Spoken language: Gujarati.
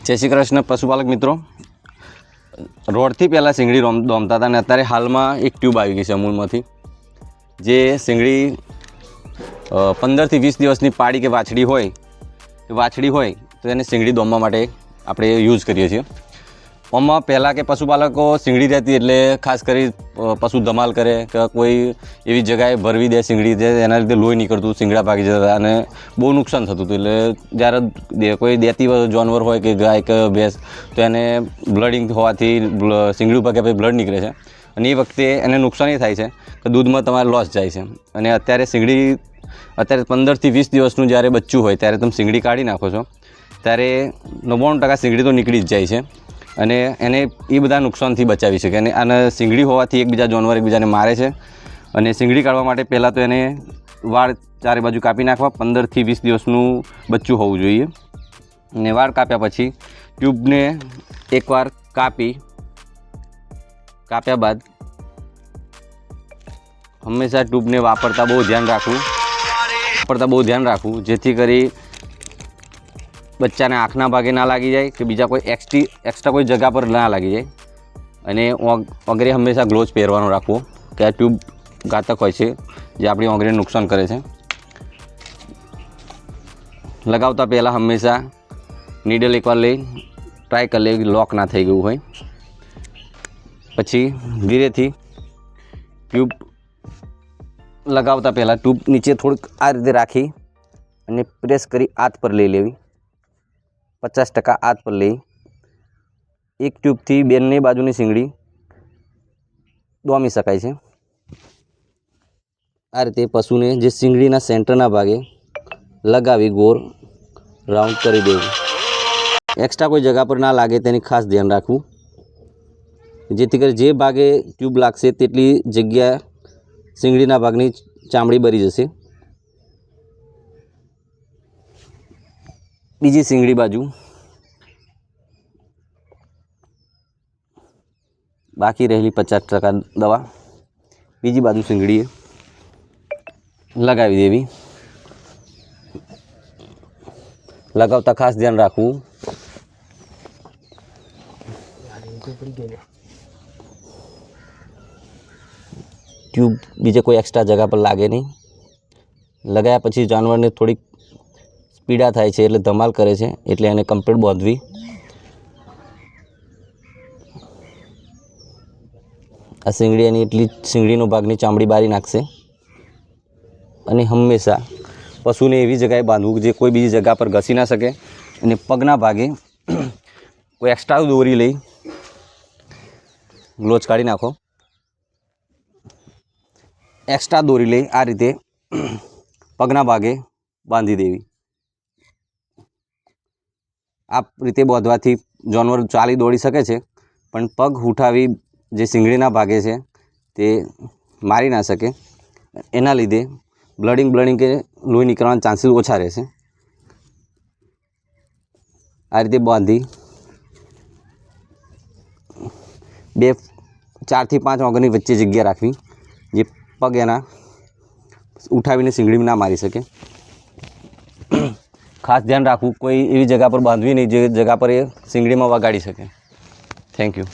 જય શ્રી કૃષ્ણ પશુપાલક મિત્રો। રોડથી પહેલાં શીંગડી દોમતા હતા ને અત્યારે હાલમાં એક ટ્યુબ આવી ગઈ છે અમૂલમાંથી, જે શીંગડી 15 થી 20 દિવસની પાડી કે વાછડી હોય તો એને શીંગડી દોમવા માટે આપણે યુઝ કરીએ છીએ। આમાં પહેલાં કે પશુપાલકો શીંગડી રહેતી એટલે ખાસ કરી પશુ ધમાલ કરે કે કોઈ એવી જગ્યાએ ભરવી દે શીંગડી દે, એના લીધે લોહી નીકળતું, શીંગડા ભાગી જતા અને બહુ નુકસાન થતું હતું। એટલે જ્યારે કોઈ દેતી જાનવર હોય કે ગાય કે ભેંસ તો એને બ્લડિંગ હોવાથી શીંગડી ભાગે પછી બ્લડ નીકળે છે અને એ વખતે એને નુકસાન એ થાય છે કે દૂધમાં તમારે લોસ જાય છે। અને અત્યારે 15 થી 20 દિવસનું જ્યારે બચ્ચું હોય ત્યારે તમે શીંગડી કાઢી નાખો છો ત્યારે 99% શીંગડી તો નીકળી જ જાય છે અને એને એ બધા નુકસાનથી બચાવી શકે। અને શીંગડી હોવાથી એકબીજા જાનવર એકબીજાને મારે છે અને શીંગડી કાઢવા માટે પહેલાં તો એને વાળ ચારે બાજુ કાપી નાખવા। 15 થી 20 દિવસનું બચ્ચું હોવું જોઈએ અને વાળ કાપ્યા પછી ટ્યુબને એકવાર કાપ્યા બાદ હંમેશા ટ્યુબને વાપરતા બહુ ધ્યાન રાખવું જેથી કરી બચ્ચાને આંખના ભાગે ના લાગી જાય કે બીજા કોઈ એક્સ્ટ્રા કોઈ જગ્યા પર ના લાગી જાય। અને ઓગરે હંમેશા ગ્લોવ્સ પહેરવાનો રાખવો કે આ ટ્યુબ ઘાતક હોય છે જે આપણી ઓગરીને નુકસાન કરે છે। લગાવતા પહેલાં હંમેશા નીડલ એકવાર લઈ ટ્રાય કરી લે લોક ના થઈ ગયું હોય, પછી ધીરેથી ટ્યુબ લગાવતા પહેલાં ટ્યુબ નીચે થોડીક આ રીતે રાખી અને પ્રેસ કરી હાથ પર લઈ લેવી, 50% હાથ પર લઈ એક ટ્યુબથી બંને બાજુની શીંગડી દોમી શકાય છે। આ રીતે પશુને જે શીંગડીના સેન્ટરના ભાગે લગાવી ગોળ રાઉન્ડ કરી દેવું, એક્સ્ટ્રા કોઈ જગ્યા પર ના લાગે તેની ખાસ ધ્યાન રાખવું જેથી કરી જે ભાગે ટ્યુબ લાગશે તેટલી જગ્યા શીંગડીના ભાગની ચામડી બળી જશે। બીજી શીંગડી બાજુ બાકી રહેલી 50% દવા બીજી બાજુ શીંગડીએ લગાવી દેવી। લગાવતા ખાસ ધ્યાન રાખવું ટ્યુબ બીજે કોઈ એક્સ્ટ્રા જગ્યા પર લાગે નહીં। લગાવ્યા પછી જાનવરને થોડીક પીડા થાય છે એટલે ધમાલ કરે છે એટલે એને કમ્પ્લીટ બાંધવી। આ શીંગડી એની એટલી શીંગડીનો ભાગની ચામડી બારી નાખશે અને હંમેશા પશુને એવી જગ્યાએ બાંધવું જે કોઈ બીજી જગ્યા પર ઘસી ના શકે। અને પગના ભાગે કોઈ એક્સ્ટ્રા દોરી લઈ ગ્લોવ્સ કાઢી નાખો, એક્સ્ટ્રા દોરી લઈ આ રીતે પગના ભાગે બાંધી દેવી। આ રીતે બાંધવાથી જાનવર ચાલી દોડી શકે છે પણ પગ ઉઠાવી જે શીંગડીના ભાગે છે તે મારી ના શકે, એના લીધે બ્લડિંગ કે લોહી નીકળવાના ચાન્સીસ ઓછા રહેશે। આ રીતે બાંધી 4 થી 5 ઓગરની વચ્ચે જગ્યા રાખવી જે પગ એના ઉઠાવીને શીંગડી ના મારી શકે। ખાસ ધ્યાન રાખવું કોઈ એવી જગ્યા પર બાંધવી નહીં જે જગ્યા પર એ શીંગડીમાં વગાડી શકે। Thank you.